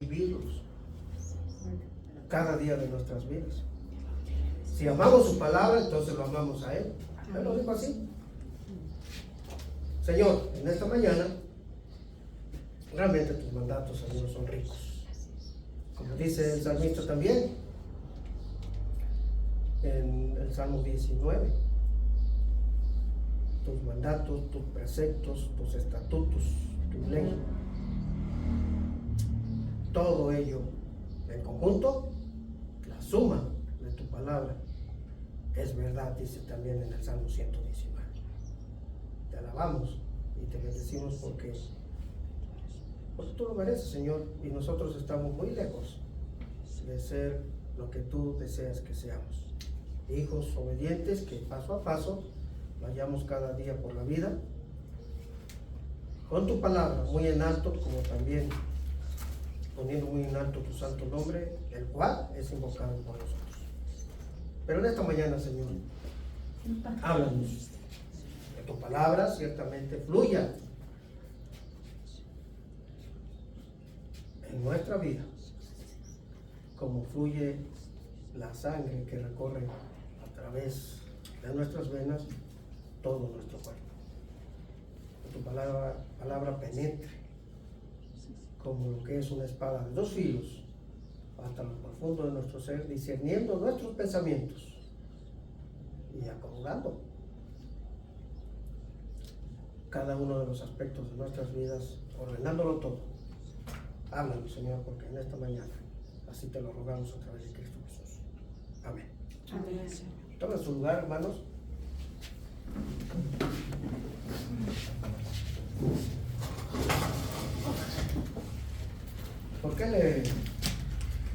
vivirlos cada día de nuestras vidas. Si amamos su palabra, entonces lo amamos a Él. Él lo dijo así. Señor, en esta mañana, realmente tus mandatos, Señor, son ricos. Como dice el salmista también, en el Salmo 19, tus mandatos, tus preceptos, tus estatutos, tu ley, todo ello en conjunto, la suma de tu palabra es verdad, dice también en el Salmo 119. Te alabamos y te bendecimos porque tú lo mereces, Señor, y nosotros estamos muy lejos de ser lo que tú deseas que seamos. Hijos obedientes que paso a paso vayamos cada día por la vida con tu palabra muy en alto, como también poniendo muy en alto tu santo nombre, el cual es invocado por nosotros. Pero en esta mañana, Señor, háblanos, que tu palabra ciertamente fluya en nuestra vida, como fluye la sangre que recorre a través de nuestras venas todo nuestro cuerpo. Que tu palabra penetre como lo que es una espada de dos filos hasta lo profundo de nuestro ser, discerniendo nuestros pensamientos y acomodando cada uno de los aspectos de nuestras vidas, ordenándolo todo. Háblanos, Señor, porque en esta mañana así te lo rogamos a través de Cristo Jesús. Amén. Amén, Señor. Tomen su lugar, hermanos. ¿Por qué le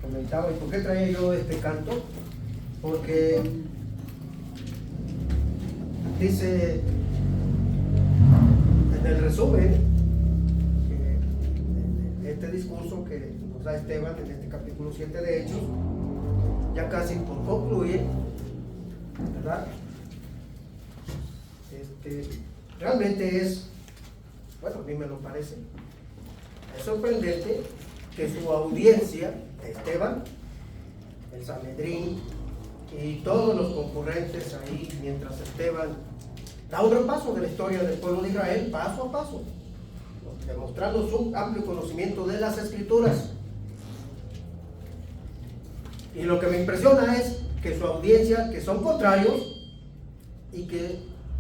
comentaba y por qué traía yo este canto? Porque dice en el resumen de este discurso que nos da Esteban en este capítulo 7 de Hechos, ya casi por concluir, ¿verdad? Realmente es, bueno, a mí me lo parece, es sorprendente que su audiencia, Esteban, el Sanedrín y todos los concurrentes ahí, mientras Esteban da un repaso de la historia del pueblo de Israel, paso a paso, demostrando su amplio conocimiento de las Escrituras. Y lo que me impresiona es que su audiencia, que son contrarios y que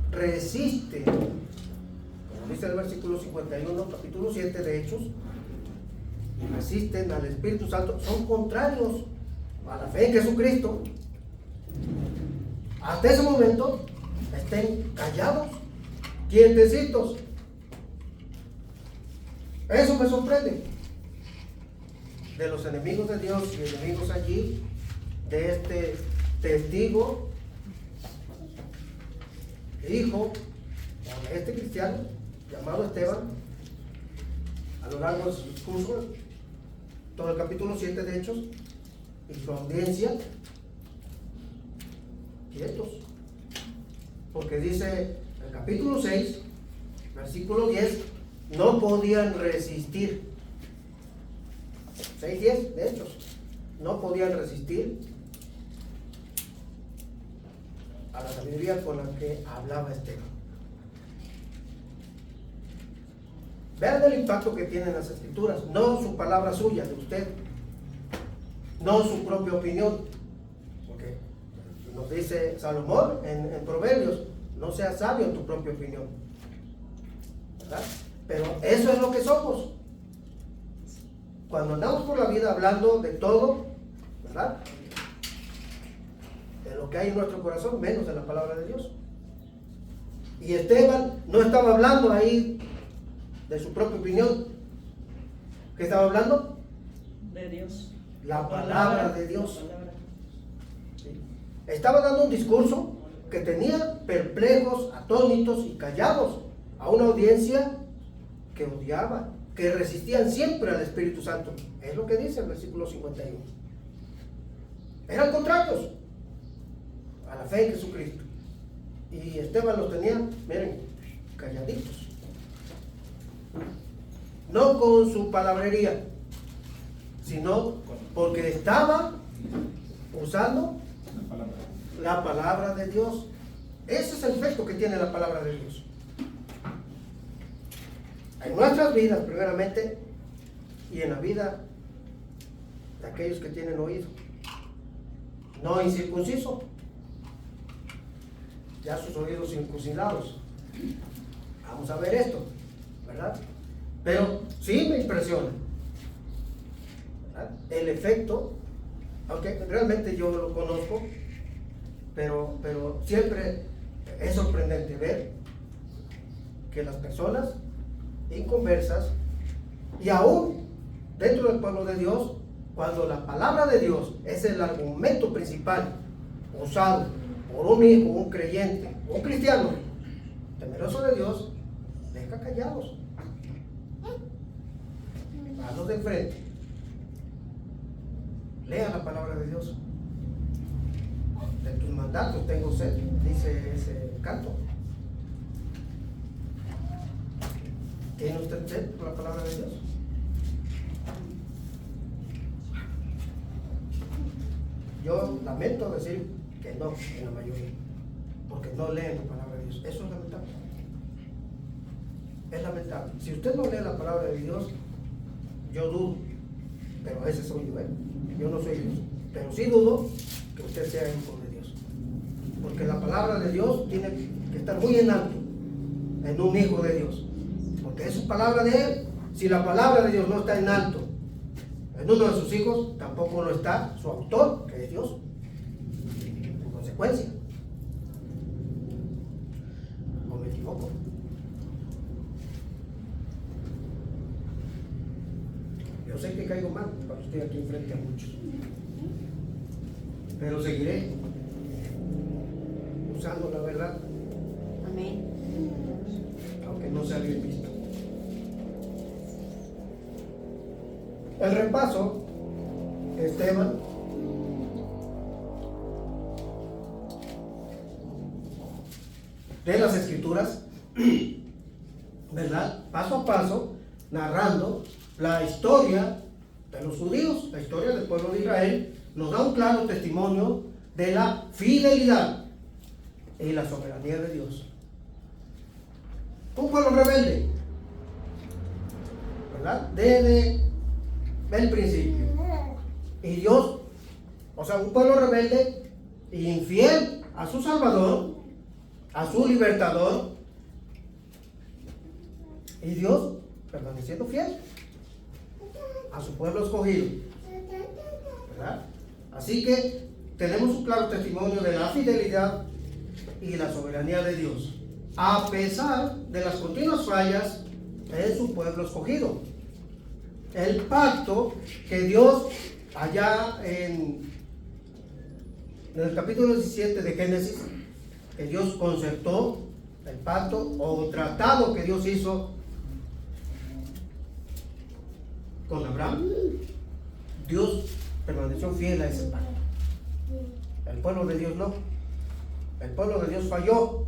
resisten, como dice el versículo 51, capítulo 7 de Hechos, resisten al Espíritu Santo, son contrarios a la fe en Jesucristo, hasta ese momento estén callados, quietecitos. Eso me sorprende de los enemigos de Dios y enemigos allí, de este testigo, hijo de este cristiano llamado Esteban, a lo largo de su discurso, todo el capítulo 7 de Hechos, y su audiencia, quietos, porque dice el capítulo 6, versículo 10, no podían resistir. 6:10 de Hechos, no podían resistir a la sabiduría con la que hablaba Esteban. Vean el impacto que tienen las Escrituras, no su palabra suya, de usted, no su propia opinión, porque nos dice Salomón en Proverbios, no seas sabio en tu propia opinión, ¿verdad? Pero eso es lo que somos. Cuando andamos por la vida hablando de todo, ¿verdad?, de lo que hay en nuestro corazón, menos de la palabra de Dios. Y Esteban no estaba hablando ahí de su propia opinión. ¿Qué estaba hablando? De Dios. La palabra de Dios. ¿Sí? Estaba dando un discurso que tenía perplejos, atónitos y callados a una audiencia que odiaba, que resistían siempre al Espíritu Santo. Es lo que dice el versículo 51. Eran contrarios a la fe en Jesucristo. Y Esteban los tenía, miren, calladitos. No con su palabrería, sino porque estaba usando la palabra de Dios. Ese es el efecto que tiene la palabra de Dios en nuestras vidas, primeramente, y en la vida de aquellos que tienen oído. No incircunciso, ya sus oídos circuncidados. Vamos a ver esto, ¿verdad? Pero sí me impresiona, ¿verdad? El efecto, aunque realmente yo lo conozco, pero siempre es sorprendente ver que las personas inconversas, y aún dentro del pueblo de Dios, cuando la palabra de Dios es el argumento principal usado por un hijo, un creyente, un cristiano temeroso de Dios, deja callados a los de enfrente. Lea la palabra de Dios. De tus mandatos tengo sed, dice ese canto. ¿Tiene usted sed por la palabra de Dios? Yo lamento decir que no, en la mayoría, porque no leen la palabra de Dios. Eso es lamentable. Es lamentable. Si usted no lee la palabra de Dios, yo dudo, pero ese soy yo, ¿eh? Yo no soy Dios, pero sí dudo que usted sea hijo de Dios, porque la palabra de Dios tiene que estar muy en alto en un hijo de Dios, porque es su palabra de Él. Si la palabra de Dios no está en alto en uno de sus hijos, tampoco lo está su autor, que es Dios, en consecuencia. ¿O me equivoco? Yo sé que caigo mal cuando estoy aquí enfrente a muchos, pero seguiré usando la verdad. Amén. Aunque no sea bien visto. El repaso, Esteban, de las Escrituras, ¿verdad? Paso a paso, narrando la historia de los judíos, la historia del pueblo de Israel, nos da un claro testimonio de la fidelidad y la soberanía de Dios. Un pueblo rebelde, ¿verdad? Desde el principio. Y Dios, o sea, un pueblo rebelde e infiel a su Salvador, a su libertador, y Dios permaneciendo fiel a su pueblo escogido, ¿verdad? Así que tenemos un claro testimonio de la fidelidad y la soberanía de Dios, a pesar de las continuas fallas en su pueblo escogido. El pacto que Dios allá en el capítulo 17 de Génesis, que Dios concertó, el pacto o tratado que Dios hizo con Abraham, Dios permaneció fiel a ese pacto. El pueblo de Dios no. El pueblo de Dios falló,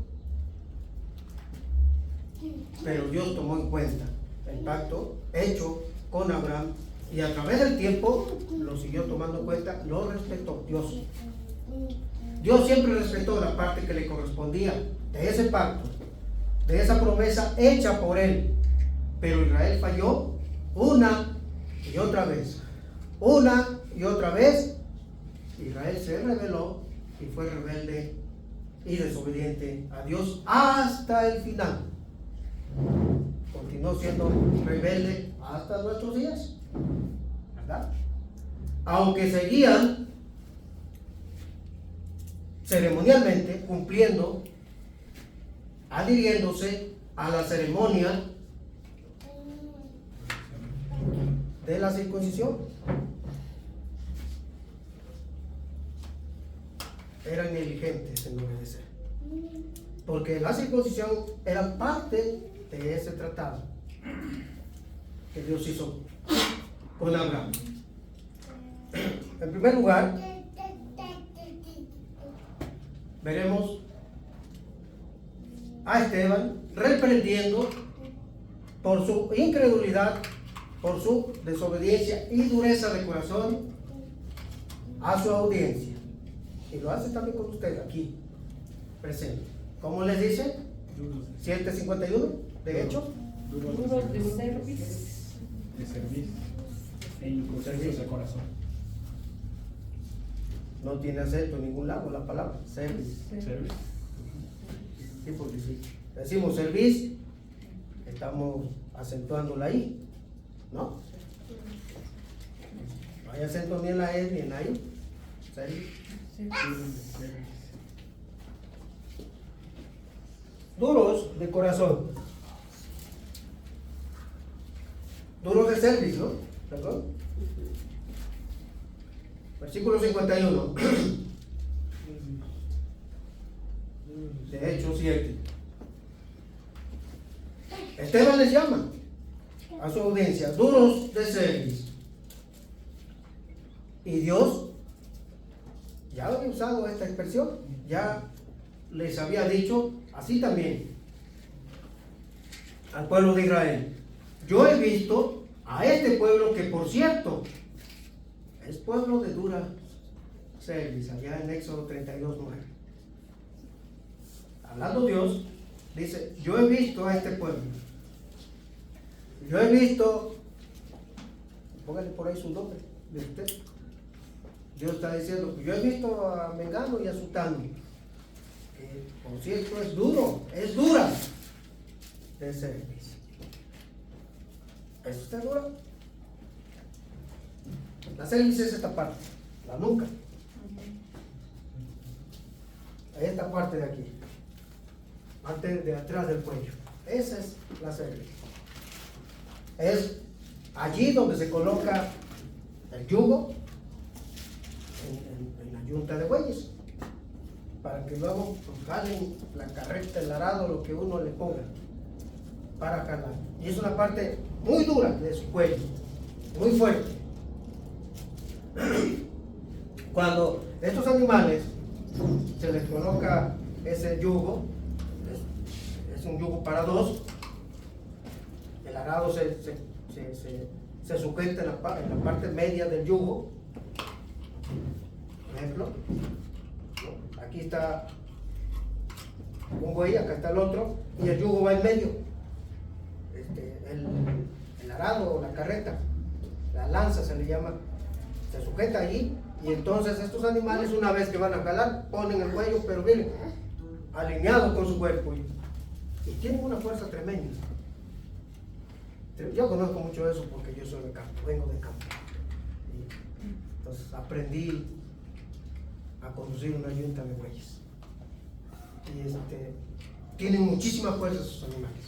pero Dios tomó en cuenta el pacto hecho con Abraham, y a través del tiempo lo siguió tomando en cuenta, lo respetó Dios. Dios siempre respetó la parte que le correspondía de ese pacto, de esa promesa hecha por él, pero Israel falló una y otra vez. Una y otra vez Israel se rebeló y fue rebelde y desobediente a Dios hasta el final. Continuó siendo rebelde hasta nuestros días, ¿verdad? Aunque seguían ceremonialmente cumpliendo, adhiriéndose a la ceremonia de la circuncisión. Eran negligentes en obedecer, porque la circuncisión era parte de ese tratado que Dios hizo con Abraham. En primer lugar, veremos a Esteban reprendiendo por su incredulidad por su desobediencia y dureza de corazón a su audiencia. Y lo hace también con usted aquí, presente. ¿Cómo les dice? 7:51, de hecho. Duros de servicio. De servir e inconcesos de corazón. No tiene acento en ningún lado la palabra, service. Servir. Sí, porque si decimos service, estamos acentuándola ahí, ¿no? No hay acento ni en la E ni en la I. Service. Duros de corazón. Duros de servicio, ¿no? Perdón. Versículo 51. De Hechos 7. Esteban les llama a su audiencia duros de servicio. Y Dios ya había usado esta expresión, ya les había dicho así también al pueblo de Israel. Yo he visto a este pueblo que, por cierto, es pueblo de dura cerviz, allá en Éxodo 32:9. Hablando Dios, dice, yo he visto a este pueblo. Yo he visto, póngale por ahí su nombre de usted. Dios está diciendo, yo he visto a Mengano y a Sutano, que por cierto es duro, es dura de cerviz. ¿Es usted dura? La cerviz es esta parte, la nuca. Esta parte de aquí, parte de atrás del cuello. Esa es la cerviz. Es allí donde se coloca el yugo en la yunta de bueyes, para que luego jalen la carreta, el arado, lo que uno le ponga para jalar. Y es una parte muy dura de su cuello, muy fuerte. Cuando estos animales se les coloca ese yugo, es un yugo para dos, el arado se sujeta en la parte media del yugo. Por ejemplo, aquí está un buey, acá está el otro, y el yugo va en medio. El arado o la carreta, la lanza se le llama, se sujeta allí, y entonces estos animales, una vez que van a jalar, ponen el cuello, pero miren, alineado con su cuerpo, y tienen una fuerza tremenda. Yo conozco mucho eso porque yo soy de campo, vengo de campo. Y entonces aprendí a conducir una yunta de bueyes. Y tienen muchísima fuerza esos animales.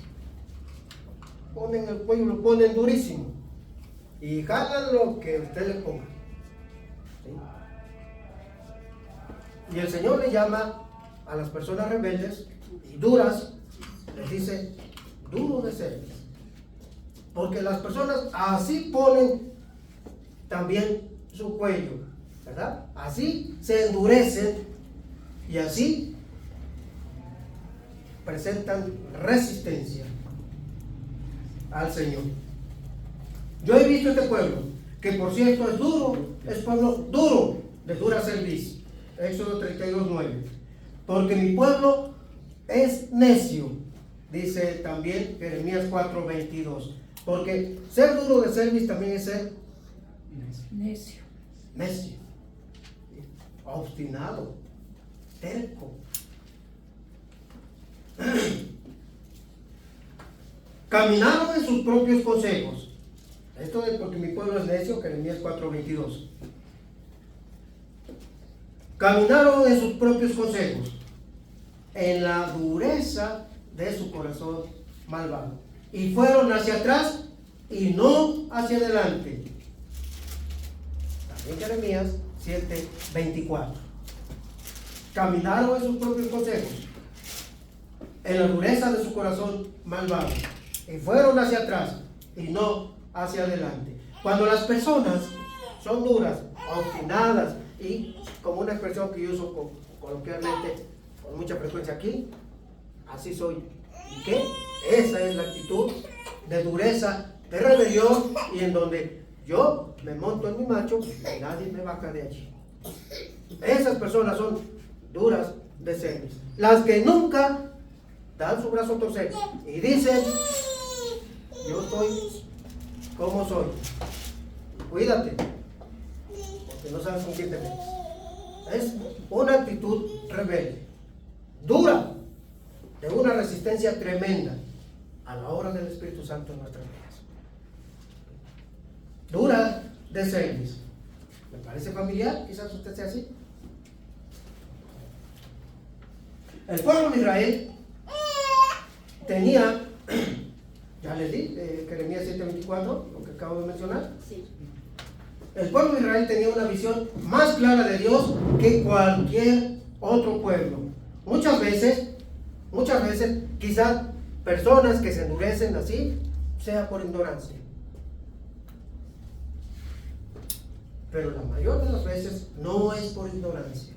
Ponen el cuello, lo ponen durísimo. Y jalan lo que usted le ponga. ¿Sí? Y el Señor le llama a las personas rebeldes y duras, les dice, duro de cerviz. Porque las personas así ponen también su cuello, ¿verdad? Así se endurecen y así presentan resistencia al Señor. Yo he visto este pueblo, que por cierto es duro, es pueblo duro, de dura cerviz. Éxodo 32:9. Porque mi pueblo es necio, dice también Jeremías 4:22. Porque ser duro de cerviz también es ser Necio. necio, obstinado, terco. Caminaron en sus propios consejos. Esto es porque mi pueblo es necio, Jeremías 4:22. Caminaron en sus propios consejos, en la dureza de su corazón malvado. Y fueron hacia atrás y no hacia adelante. También Jeremías 7:24. Caminaron en sus propios consejos, en la dureza de su corazón malvado. Y fueron hacia atrás y no hacia adelante. Cuando las personas son duras, obstinadas y, como una expresión que yo uso coloquialmente con mucha frecuencia aquí, así soy. ¿Y qué? Esa es la actitud de dureza de rebelión y en donde yo me monto en mi macho y nadie me baja de allí. Esas personas son duras de cerviz, las que nunca dan su brazo a torcer y dicen: yo soy como soy. Cuídate, porque no sabes con quién te metes. Es una actitud rebelde, dura, de una resistencia tremenda a la obra del Espíritu Santo en nuestras vidas. Dura de cerviz. ¿Me parece familiar? Quizás usted sea así. El pueblo de Israel tenía, ya les di, Jeremías 7:24, lo que acabo de mencionar. Sí. El pueblo de Israel tenía una visión más clara de Dios que cualquier otro pueblo. Muchas veces, quizás personas que se endurecen así, sea por ignorancia. Pero la mayor de las veces no es por ignorancia.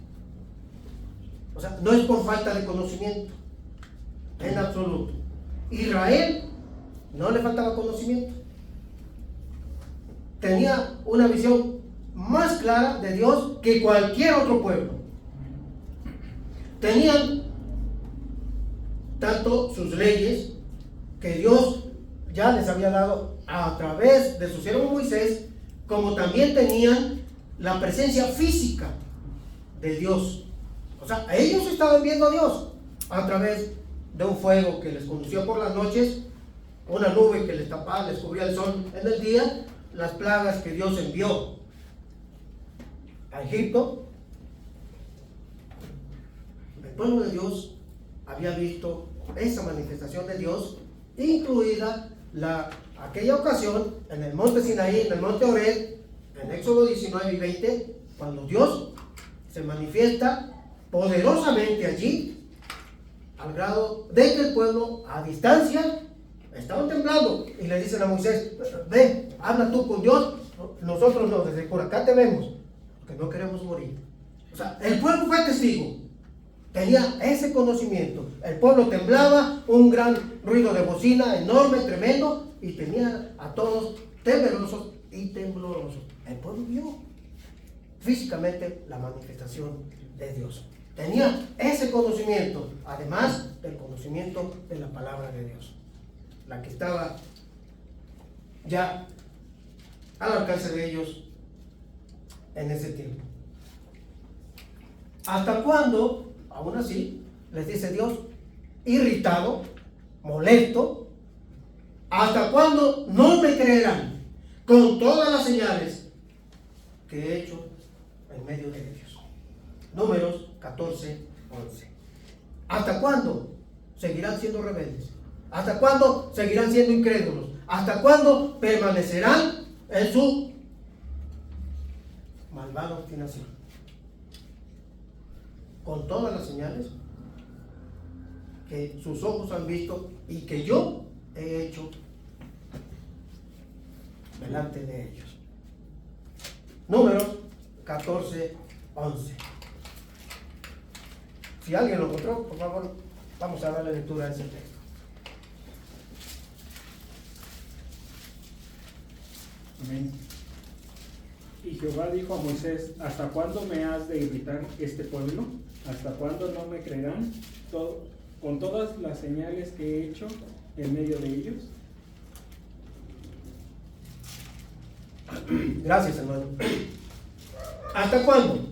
O sea, no es por falta de conocimiento, en absoluto. Israel no le faltaba conocimiento. Tenía una visión más clara de Dios que cualquier otro pueblo. Tenían tanto sus leyes que Dios ya les había dado a través de su siervo Moisés, como también tenían la presencia física de Dios. O sea, ellos estaban viendo a Dios a través de un fuego que les condució por las noches, una nube que les tapaba, les cubría el sol en el día, las plagas que Dios envió a Egipto. El pueblo de Dios había visto esa manifestación de Dios, incluida aquella ocasión en el monte Sinaí, en el monte Horeb, en Éxodo 19 y 20, cuando Dios se manifiesta poderosamente allí, al grado de que el pueblo a distancia estaban temblando y le dicen a Moisés: ve, habla tú con Dios, nosotros no, desde por acá te vemos, porque no queremos morir. O sea, el pueblo fue testigo, tenía ese conocimiento. El pueblo temblaba, un gran ruido de bocina enorme, tremendo, y tenía a todos temerosos y temblorosos. El pueblo vio físicamente la manifestación de Dios. Tenía ese conocimiento, además del conocimiento de la palabra de Dios, la que estaba ya al alcance de ellos en ese tiempo. ¿Hasta cuándo? Aún así, les dice Dios, irritado, molesto: ¿hasta cuándo no me creerán con todas las señales que he hecho en medio de ellos? Números 14:11. ¿Hasta cuándo seguirán siendo rebeldes? ¿Hasta cuándo seguirán siendo incrédulos? ¿Hasta cuándo permanecerán en su malvada obstinación? Con todas las señales que sus ojos han visto y que yo he hecho delante de ellos. Números 14:11. Si alguien lo encontró, por favor, vamos a darle lectura a ese texto. Amén. Y Jehová dijo a Moisés: ¿hasta cuándo me has de irritar este pueblo? ¿Hasta cuándo no me creerán con todas las señales que he hecho en medio de ellos? Gracias, hermano. ¿Hasta cuándo?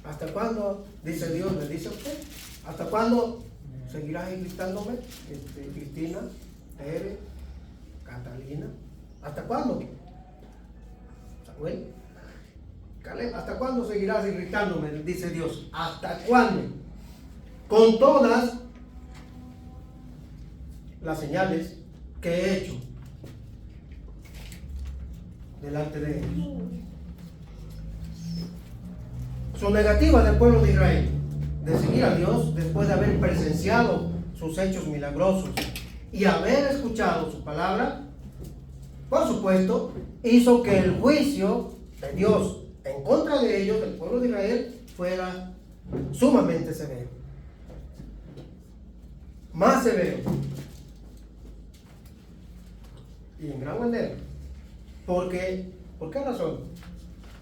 ¿Hasta cuándo? Dice Dios, le dice a usted. ¿Hasta cuándo seguirás irritándome? Cristina, Tere, Catalina. ¿Hasta cuándo? Samuel, Caleb, ¿hasta cuándo seguirás irritándome? Dice Dios. ¿Hasta cuándo? Con todas las señales que he hecho delante de ellos. Su negativa del pueblo de Israel de seguir a Dios después de haber presenciado sus hechos milagrosos y haber escuchado su palabra, por supuesto, hizo que el juicio de Dios en contra de ellos, del pueblo de Israel, fuera sumamente severo. Más severo. y en gran manera. ¿Por qué razón?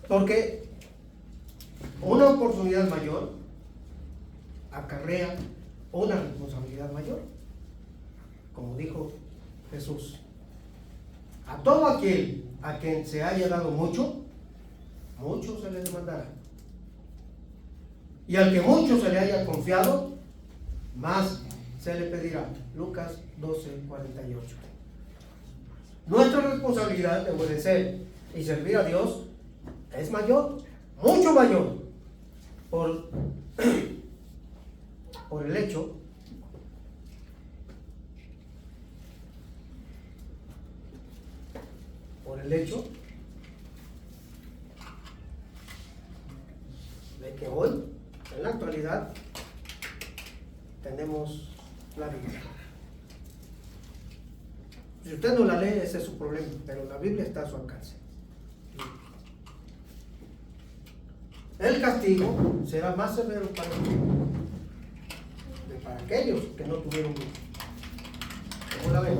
Porque una oportunidad mayor acarrea una responsabilidad mayor. Como dijo Jesús, a todo aquel a quien se haya dado mucho, mucho se le demandará. Y al que mucho se le haya confiado, más se le pedirá. Lucas 12:48. Nuestra responsabilidad de obedecer y servir a Dios es mayor, mucho mayor, por el hecho de que hoy, en la actualidad, tenemos la Biblia. Si usted no la lee, ese es su problema, pero la Biblia está a su alcance. El castigo será más severo para aquellos que no tuvieron Biblia. ¿Cómo la ven?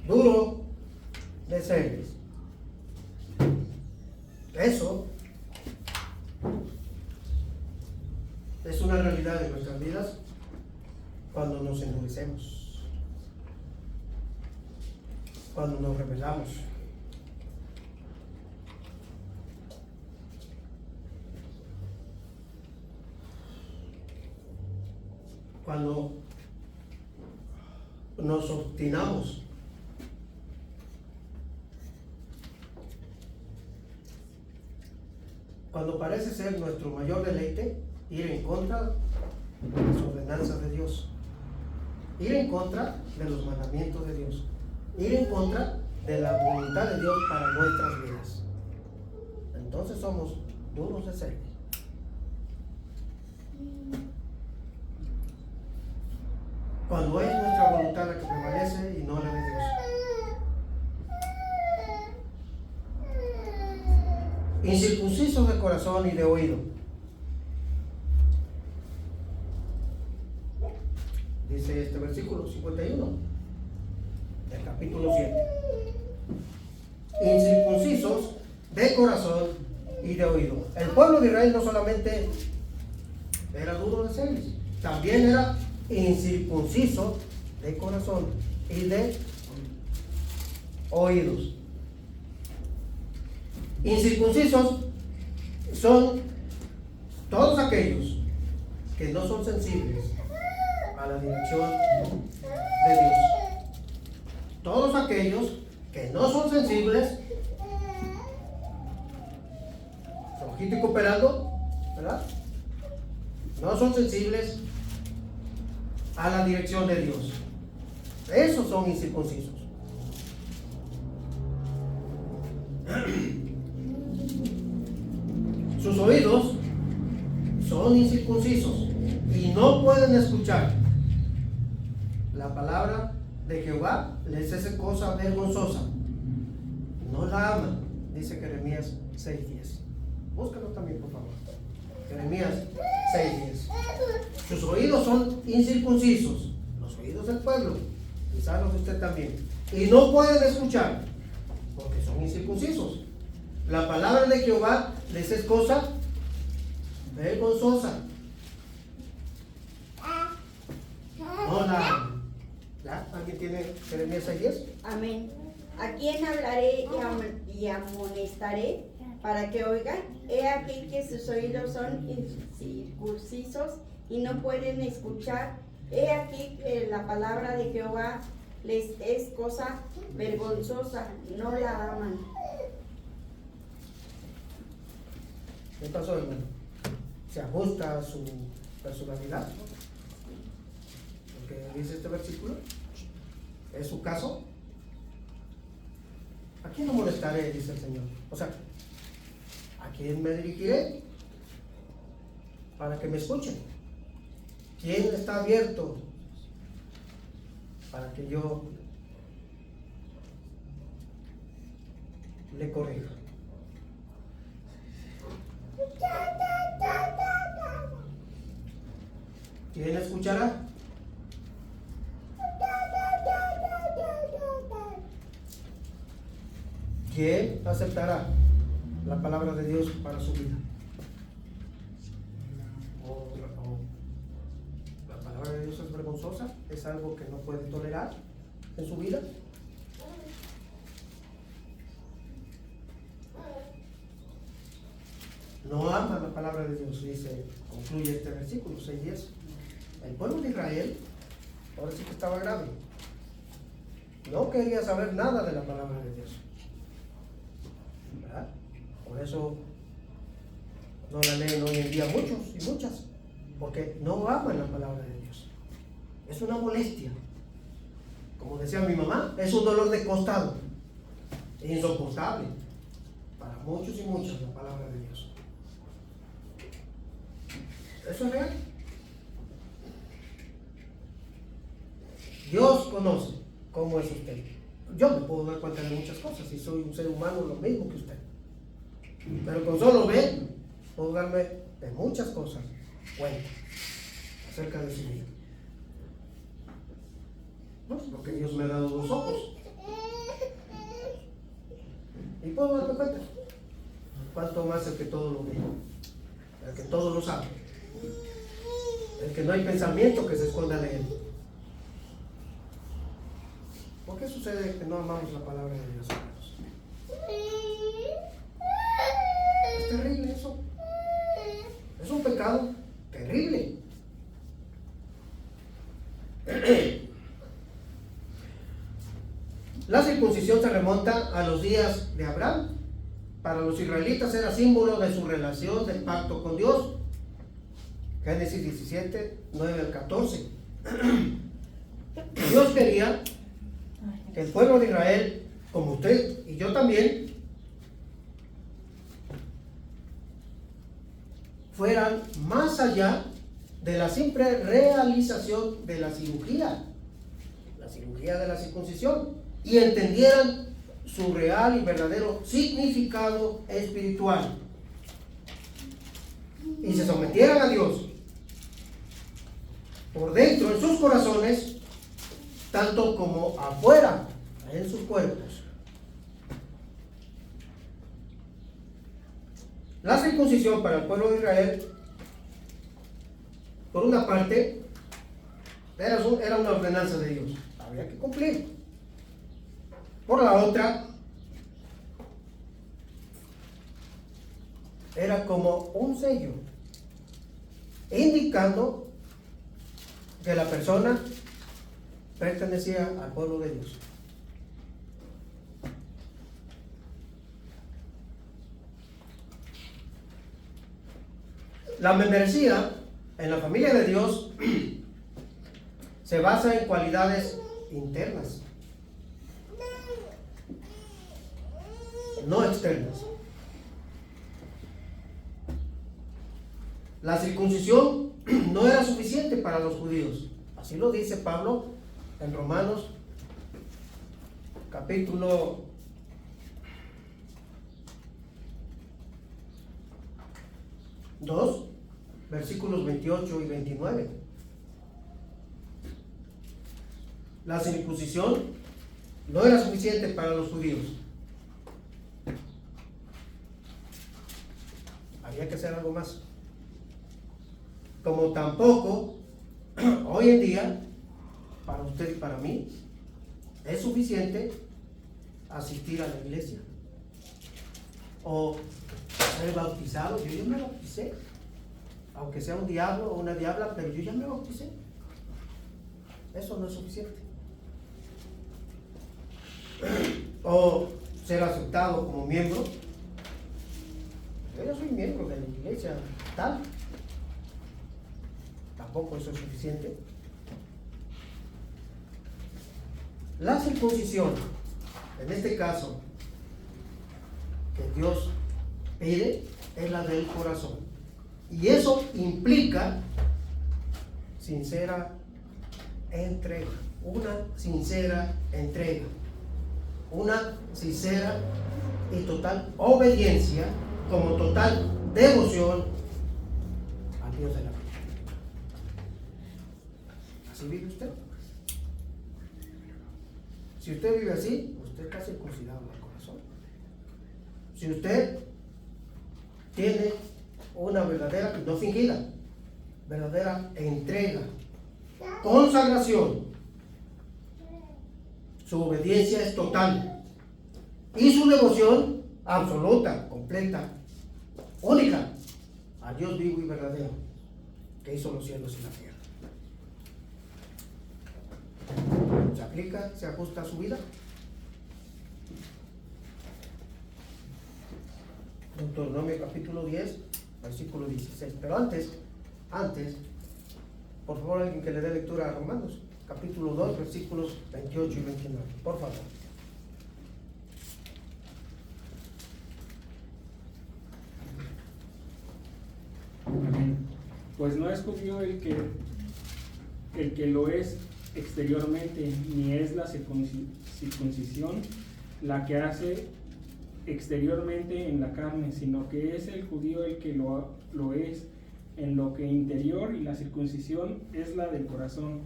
Duro de cerviz. Eso es una realidad de nuestras vidas cuando nos endurecemos, cuando nos rebelamos. Cuando nos obstinamos. Cuando parece ser nuestro mayor deleite ir en contra de las ordenanzas de Dios, ir en contra de los mandamientos de Dios, ir en contra de la voluntad de Dios para nuestras vidas. Entonces somos duros de cerviz. Cuando es nuestra voluntad la que prevalece y no la de Dios. Incircuncisos de corazón y de oído. Dice este versículo 51 del capítulo 7. Incircuncisos de corazón y de oído. El pueblo de Israel no solamente era duro de cerviz, también era incircunciso de corazón y de oídos. Incircuncisos son todos aquellos que no son sensibles a la dirección de Dios. Todos aquellos que no son sensibles, flojito y cooperando, ¿verdad? No son sensibles a la dirección de Dios. Esos son incircuncisos. Sus oídos son incircuncisos y no pueden escuchar la palabra de Jehová. Les es cosa vergonzosa. No la aman, dice Jeremías 6:10. Búscalo también, por favor. Jeremías 6:10. Sus oídos son incircuncisos, los oídos del pueblo, quizás los de usted también, y no pueden escuchar porque son incircuncisos. La palabra de Jehová les es cosa vergonzosa. No la aman. ¿Ya? ¿Alguien tiene Jeremías 6:10? Amén. ¿A quién hablaré y amonestaré para que oigan? He aquí que sus oídos son incircuncisos y no pueden escuchar. He aquí que la palabra de Jehová les es cosa vergonzosa, no la aman. ¿Qué pasó, hermano? ¿Se ajusta a su personalidad? Lo que dice este versículo. ¿Es su caso? ¿A quién no molestaré? Dice el Señor. O sea, ¿a quién me dirigiré? Para que me escuchen. ¿Quién está abierto para que yo le corrija? ¿Quién escuchará? ¿Quién aceptará la palabra de Dios para su vida? ¿O la palabra de Dios es vergonzosa? ¿Es algo que no puede tolerar en su vida? No ama la palabra de Dios, dice, concluye este versículo 6:10. El pueblo de Israel, ahora sí que estaba grave, no quería saber nada de la palabra de Dios, ¿verdad? Por eso no la leen hoy en día muchos y muchas, porque no aman la palabra de Dios. Es una molestia, como decía mi mamá, es un dolor de costado, es insoportable para muchos y muchas la palabra de Dios. ¿Eso es real? Dios conoce cómo es usted. Yo me puedo dar cuenta de muchas cosas y soy un ser humano lo mismo que usted. Pero con solo ver, puedo darme de muchas cosas cuenta acerca de su vida. ¿No? Porque Dios me ha dado 2 ojos. Y puedo darme cuenta. Cuanto más el que todo lo ve, el que todo lo sabe, el que no hay pensamiento que se esconda de él. ¿Por qué sucede que no amamos la palabra de Dios, hermanos? Es terrible eso. Es un pecado terrible. La circuncisión se remonta a los días de Abraham. Para los israelitas era símbolo de su relación, del pacto con Dios. Génesis 17, 9 al 14. Dios quería que el pueblo de Israel, como usted y yo también, fueran más allá de la simple realización de la cirugía de la circuncisión, y entendieran su real y verdadero significado espiritual, y se sometieran a Dios por dentro en sus corazones, tanto como afuera en sus cuerpos. La circuncisión para el pueblo de Israel, por una parte, era una ordenanza de Dios, había que cumplir. Por la otra, era como un sello indicando que la persona pertenecía al pueblo de Dios. La membresía en la familia de Dios se basa en cualidades internas, no externas. La circuncisión no era suficiente para los judíos. Así lo dice Pablo en Romanos capítulo 2, versículos 28 y 29. La circuncisión no era suficiente para los judíos. Había que hacer algo más. Como tampoco hoy en día, para usted y para mí, es suficiente asistir a la iglesia o ser bautizado. Yo ya me bauticé, aunque sea un diablo o una diabla, pero yo ya me bauticé. Eso no es suficiente. O ser aceptado como miembro. Yo ya soy miembro de la iglesia tal. Tampoco eso es suficiente. La circuncisión, en este caso, que Dios pide, es la del corazón. Y eso implica sincera entrega, una sincera entrega, una sincera y total obediencia como total devoción al Dios de la vida. ¿Así vive usted? Si usted vive así, usted está circuncidado en el corazón. Si usted tiene una verdadera, no fingida, verdadera entrega, consagración, su obediencia es total y su devoción absoluta, completa, única a Dios vivo y verdadero que hizo los cielos y la tierra. ¿Se aplica, se ajusta a su vida? Deuteronomio capítulo 10, versículo 16. Pero antes, por favor, alguien que le dé lectura a Romanos, capítulo 2, versículos 28 y 29. Por favor. Amén. Pues no es judío el que lo es exteriormente, ni es la circuncisión la que hace exteriormente en la carne, sino que es el judío el que lo es en lo que interior, y la circuncisión es la del corazón,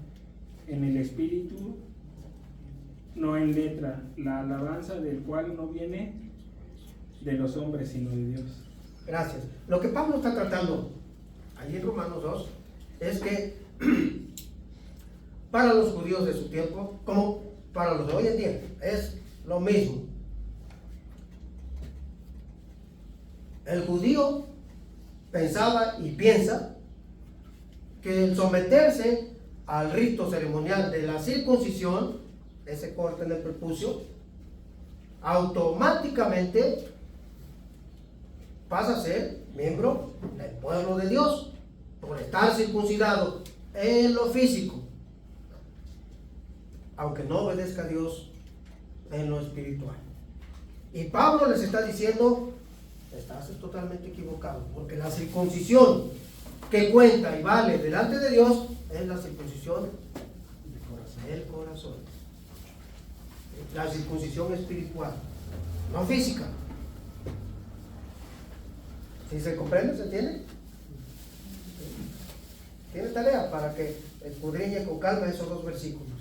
en el espíritu, no en letra, la alabanza del cual no viene de los hombres, sino de Dios. Gracias. Lo que Pablo está tratando allí en Romanos 2 es que para los judíos de su tiempo, como para los de hoy en día, es lo mismo. El judío pensaba y piensa que el someterse al rito ceremonial de la circuncisión, ese corte en el prepucio, automáticamente pasa a ser miembro del pueblo de Dios por estar circuncidado en lo físico, aunque no obedezca a Dios en lo espiritual. Y Pablo les está diciendo: estás totalmente equivocado, porque la circuncisión que cuenta y vale delante de Dios es la circuncisión del corazón, la circuncisión espiritual, no física. ¿Sí se comprende? ¿Se entiende? Tiene tarea para que escudriñe con calma esos dos versículos.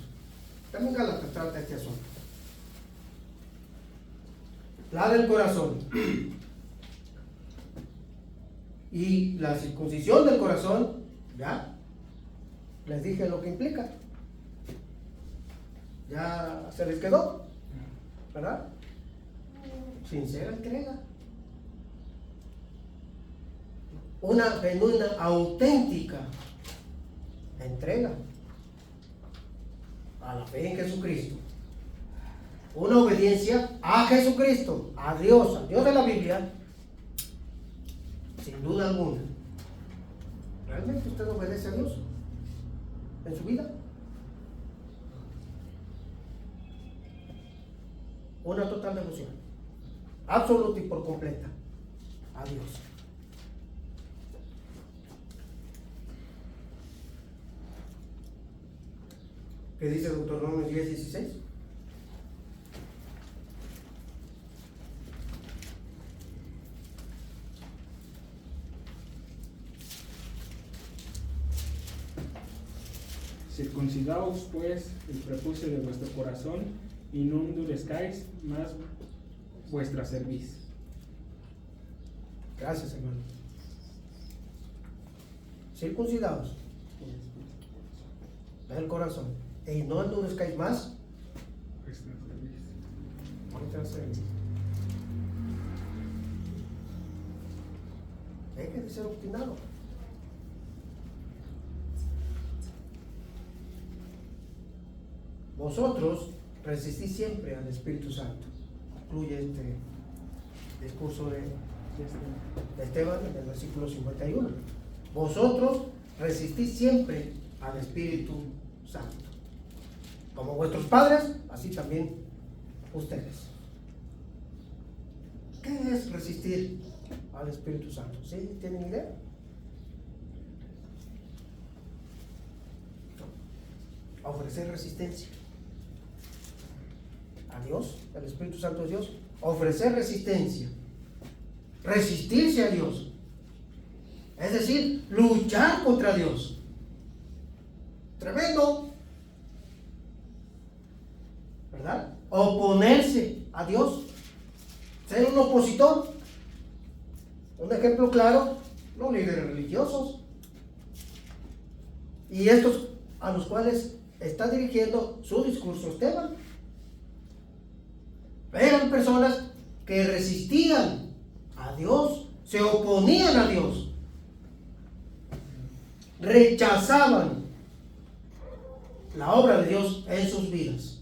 También Gálatas trata este asunto. La del corazón. Y la circuncisión del corazón, ya les dije lo que implica. Ya se les quedó, ¿verdad? Sincera entrega. Una genuina, auténtica entrega a la fe en Jesucristo. Una obediencia a Jesucristo, a Dios, al Dios de la Biblia, sin duda alguna. ¿Realmente usted obedece a Dios en su vida? Una total devoción, absoluta y por completa, a Dios. ¿Qué dice Deuteronomio 10:16? Circuncidaos pues el prepucio de vuestro corazón, y no endurezcáis más vuestra cerviz. Gracias, hermano. Circuncidaos del corazón, y no endurezcáis más vuestra cerviz. Deje de ser obstinado. Vosotros resistís siempre al Espíritu Santo. Concluye este discurso de Esteban en el versículo 51. Vosotros resistís siempre al Espíritu Santo. Como vuestros padres, así también ustedes. ¿Qué es resistir al Espíritu Santo? ¿Sí? ¿Tienen idea? Ofrecer resistencia a Dios, el Espíritu Santo de Dios. Ofrecer resistencia, resistirse a Dios, Es decir, luchar contra Dios. Tremendo, ¿verdad? Oponerse a Dios, ser un opositor. Un ejemplo claro, los líderes religiosos. Y estos a los cuales está dirigiendo su discurso Esteban. Eran personas que resistían a Dios, se oponían a Dios, rechazaban la obra de Dios en sus vidas.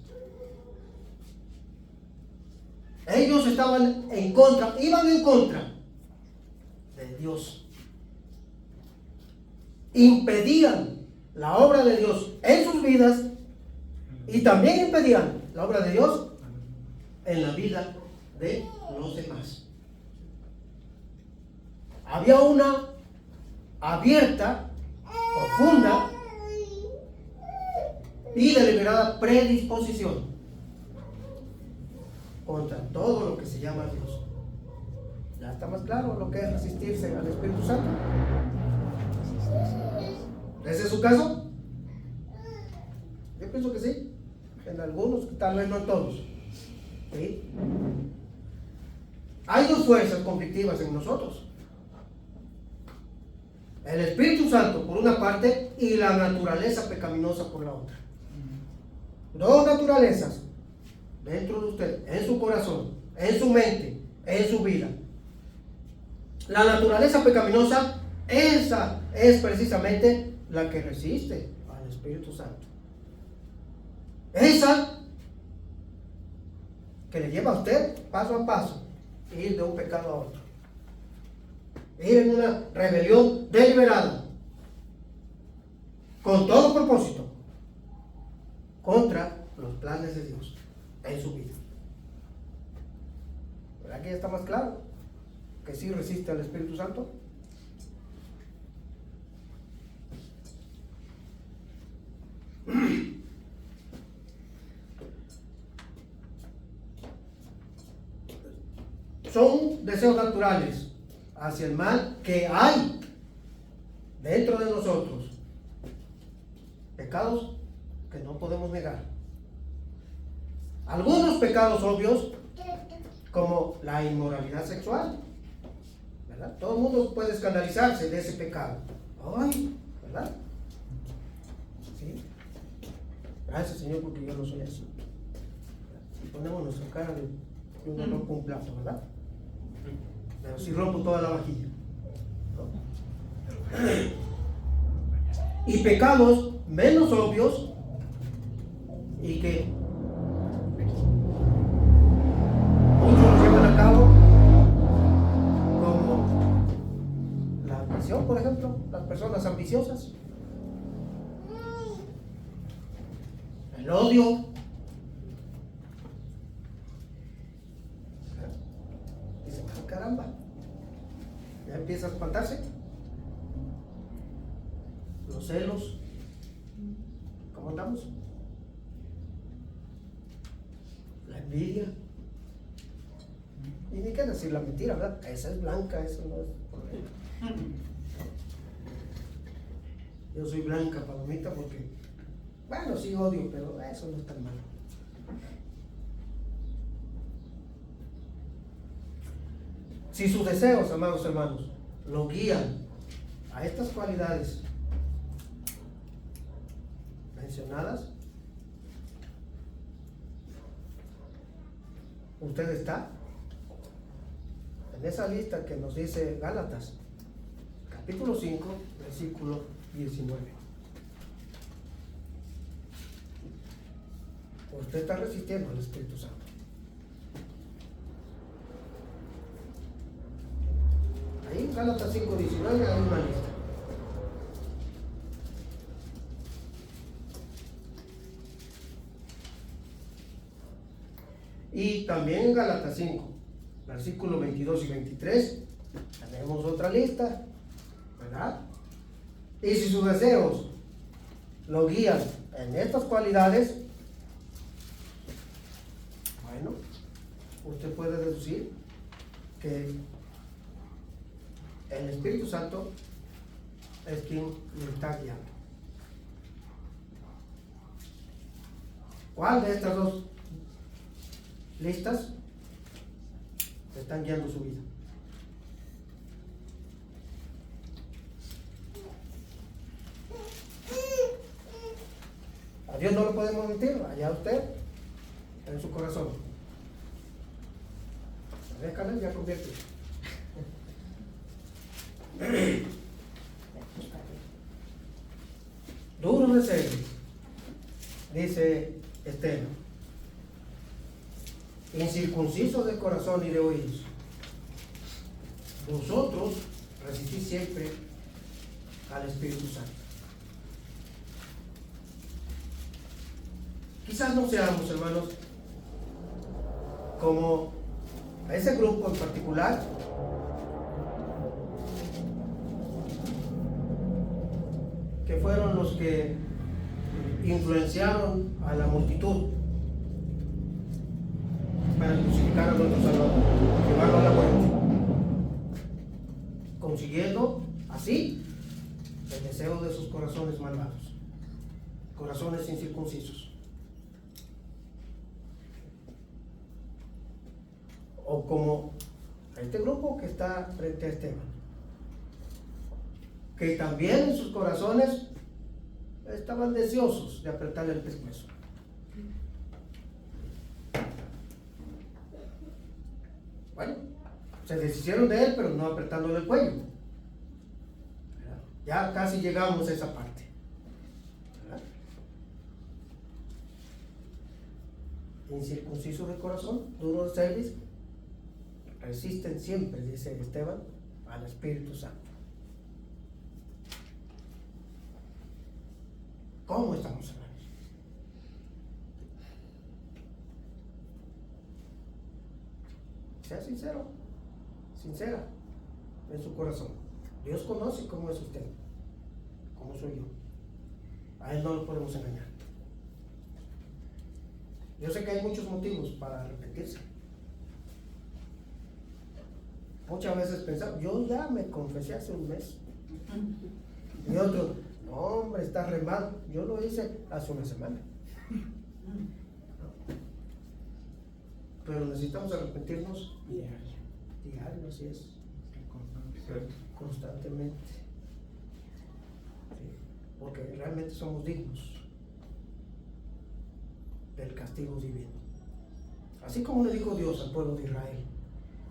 Ellos estaban en contra, iban en contra de Dios. Impedían la obra de Dios en sus vidas y también impedían la obra de Dios en la vida de los demás. Había una abierta, profunda y deliberada predisposición contra todo lo que se llama Dios. ¿Ya está más claro lo que es resistirse al Espíritu Santo? ¿Ese es su caso? Yo pienso que sí. En algunos, tal vez no en todos. ¿Sí? Hay dos fuerzas conflictivas en nosotros. El Espíritu Santo por una parte y la naturaleza pecaminosa por la otra. Dos naturalezas dentro de usted, en su corazón, en su mente, en su vida. La naturaleza pecaminosa, esa es precisamente la que resiste al Espíritu Santo. Esa que le lleva a usted paso a paso, ir de un pecado a otro, ir en una rebelión deliberada, con todo propósito, contra los planes de Dios en su vida. ¿Verdad que ya está más claro que sí resiste al Espíritu Santo? Son deseos naturales hacia el mal que hay dentro de nosotros. Pecados que no podemos negar. Algunos pecados obvios, como la inmoralidad sexual, ¿verdad? Todo el mundo puede escandalizarse de ese pecado. Ay, ¿verdad? ¿Sí? Gracias, Señor, porque yo no soy así. Si ponemos nuestra cara de yo no rompo un plato, ¿verdad? Pero si rompo toda la vajilla, ¿no? Y pecados menos obvios y que muchos los llevan a cabo, como la ambición, por ejemplo, las personas ambiciosas, el odio, dice, caramba, ya empieza a espantarse. Los celos, ¿cómo andamos? La envidia, y ni qué decir la mentira, ¿verdad? Esa es blanca, eso no es problema. Yo soy blanca, palomita, porque, bueno, sí odio, pero eso no es tan malo. Si sus deseos, amados hermanos, lo guían a estas cualidades mencionadas, usted está en esa lista que nos dice Gálatas, capítulo 5, versículo 19. Usted está resistiendo al Espíritu Santo. Ahí en Gálatas 5, 19 hay una lista. Y también en Gálatas 5, versículos 22 y 23, tenemos otra lista, ¿verdad? Y si sus deseos lo guían en estas cualidades, bueno, usted puede deducir que el Espíritu Santo es quien me está guiando. ¿Cuál de estas dos listas están guiando su vida? A Dios no lo podemos mentir, allá usted, en su corazón. Déjale, ya convierte. Duro de ser, dice Esteban, incircuncisos de corazón y de oídos. Vosotros resistís siempre al Espíritu Santo. Quizás no seamos, hermanos, como a ese grupo en particular, que fueron los que influenciaron a la multitud para crucificar a nuestro Salvador, llevarlo a la muerte, consiguiendo así el deseo de sus corazones malvados, corazones incircuncisos. O como este grupo que está frente a Esteban, que también en sus corazones estaban deseosos de apretarle el pescuezo. Bueno, se deshicieron de él, pero no apretándole el cuello. Ya casi llegamos a esa parte. Incircuncisos de corazón, duros de cerviz, resisten siempre, dice Esteban, al Espíritu Santo. ¿Cómo estamos, hermanos? Sea sincero, sincera en su corazón. Dios conoce cómo es usted, cómo soy yo. A Él no lo podemos engañar. Yo sé que hay muchos motivos para arrepentirse. Muchas veces pensamos, yo ya me confesé hace un mes. Y otro, no, hombre, está re mal. Yo lo hice hace una semana. Pero necesitamos arrepentirnos diario, así es. Constantemente. Sí, porque realmente somos dignos del castigo divino. Así como le dijo Dios al pueblo de Israel,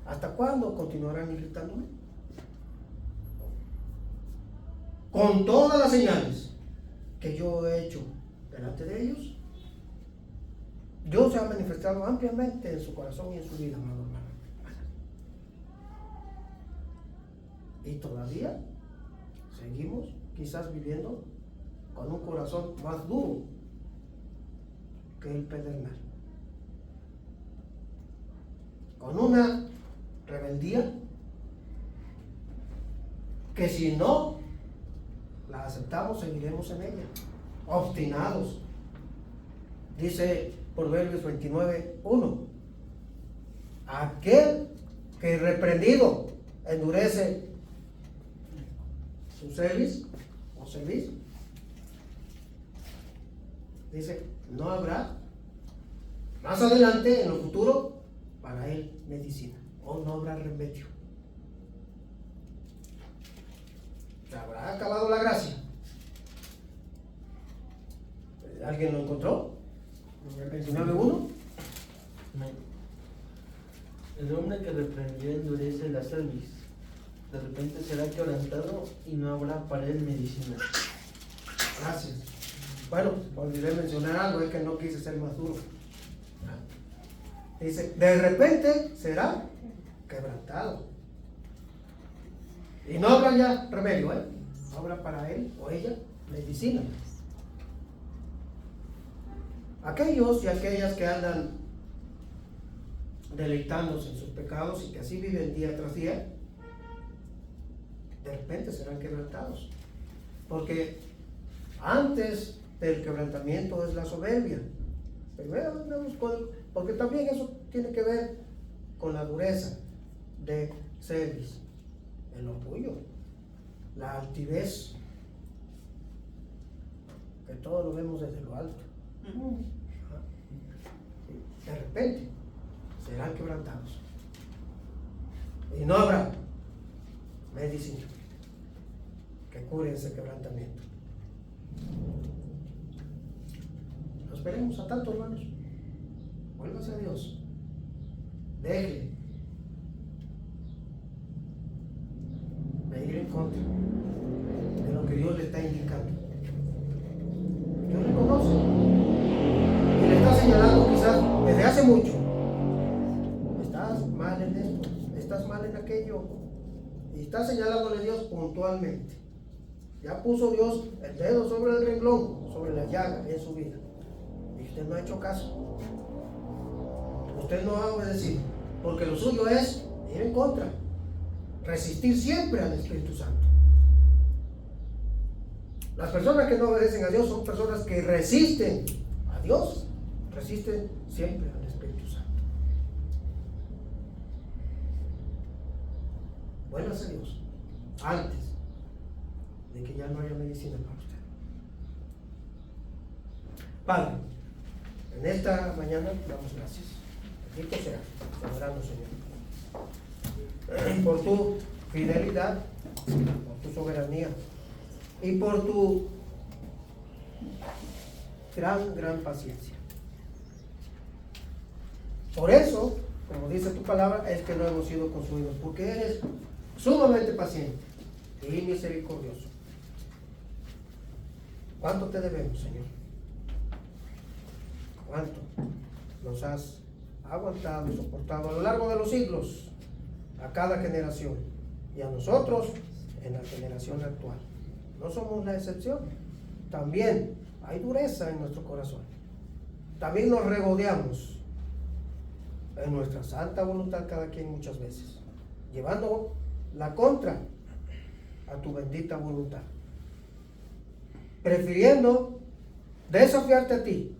¿hasta cuándo continuarán irritándome? Con todas las señales que yo he hecho delante de ellos, Dios se ha manifestado ampliamente en su corazón y en su vida, amado hermano. Y todavía seguimos quizás viviendo con un corazón más duro que el pedernal, con una rebeldía que si no la aceptamos seguiremos en ella, obstinados. Dice Proverbios 29:1, aquel que reprendido endurece su cerviz o cerviz, dice, no habrá más adelante en lo futuro para él medicina, o no habrá remedio. Se habrá acabado la gracia. ¿Alguien lo encontró? 29:1. El hombre que reprendió endurece la cerviz. De repente será quebrantado y no habrá para él medicina. Gracias. Bueno, olvidé mencionar algo, es que no quise ser más duro. Dice, de repente será quebrantado. Y no habrá ya remedio, no habrá para él o ella medicina. Aquellos y aquellas que andan deleitándose en sus pecados y que así viven día tras día, de repente serán quebrantados. Porque antes del quebrantamiento es la soberbia. Primero porque también eso tiene que ver con la dureza de cerviz, el orgullo, la altivez que todo lo vemos desde lo alto. De repente serán quebrantados. Y no habrá medicina que cure ese quebrantamiento. No esperemos a tanto, hermanos. Vuélvase a Dios. Deje de ir en contra de lo que Dios le está indicando. Dios le conoce y le está señalando quizás desde hace mucho. Estás mal en esto, estás mal en aquello. Y está señalándole Dios puntualmente. Ya puso Dios el dedo sobre el renglón, sobre la llaga en su vida. Y usted no ha hecho caso. Usted no ha obedecido. Porque lo suyo es ir en contra. Resistir siempre al Espíritu Santo. Las personas que no obedecen a Dios son personas que resisten a Dios. Resisten siempre al Espíritu Santo. Vuélvase a Dios antes de que ya no haya medicina para usted. Padre, en esta mañana damos gracias. Bendito sea, soberano Señor, por tu fidelidad, por tu soberanía y por tu gran paciencia. Por eso, como dice tu palabra, es que no hemos sido consumidos, porque eres sumamente paciente y misericordioso. ¿Cuánto te debemos, Señor? ¿Cuánto nos has aguantado y soportado a lo largo de los siglos, a cada generación y a nosotros en la generación actual? No somos la excepción. También hay dureza en nuestro corazón. También nos regodeamos en nuestra santa voluntad cada quien muchas veces, llevando la contra a tu bendita voluntad, prefiriendo desafiarte a ti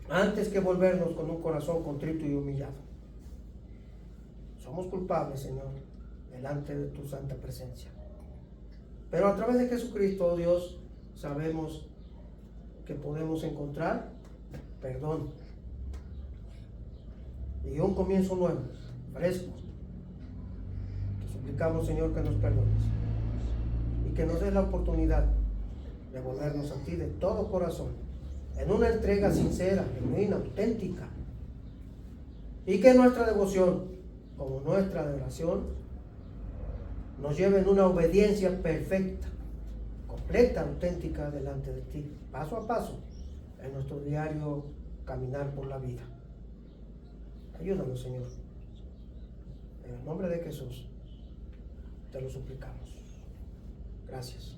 antes que volvernos con un corazón contrito y humillado. Somos culpables, Señor, delante de tu santa presencia. Pero a través de Jesucristo, oh Dios, sabemos que podemos encontrar perdón y un comienzo nuevo, fresco. Te suplicamos, Señor, que nos perdones y que nos des la oportunidad de volvernos a ti de todo corazón, en una entrega sincera, genuina, auténtica, y que nuestra devoción, como nuestra adoración, nos lleve en una obediencia perfecta, completa, auténtica delante de ti, paso a paso, en nuestro diario caminar por la vida. Ayúdanos, Señor. En el nombre de Jesús te lo suplicamos. Gracias.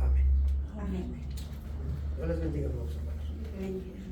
Amén. Amén. Dios les bendiga, hermanos. Bendiga.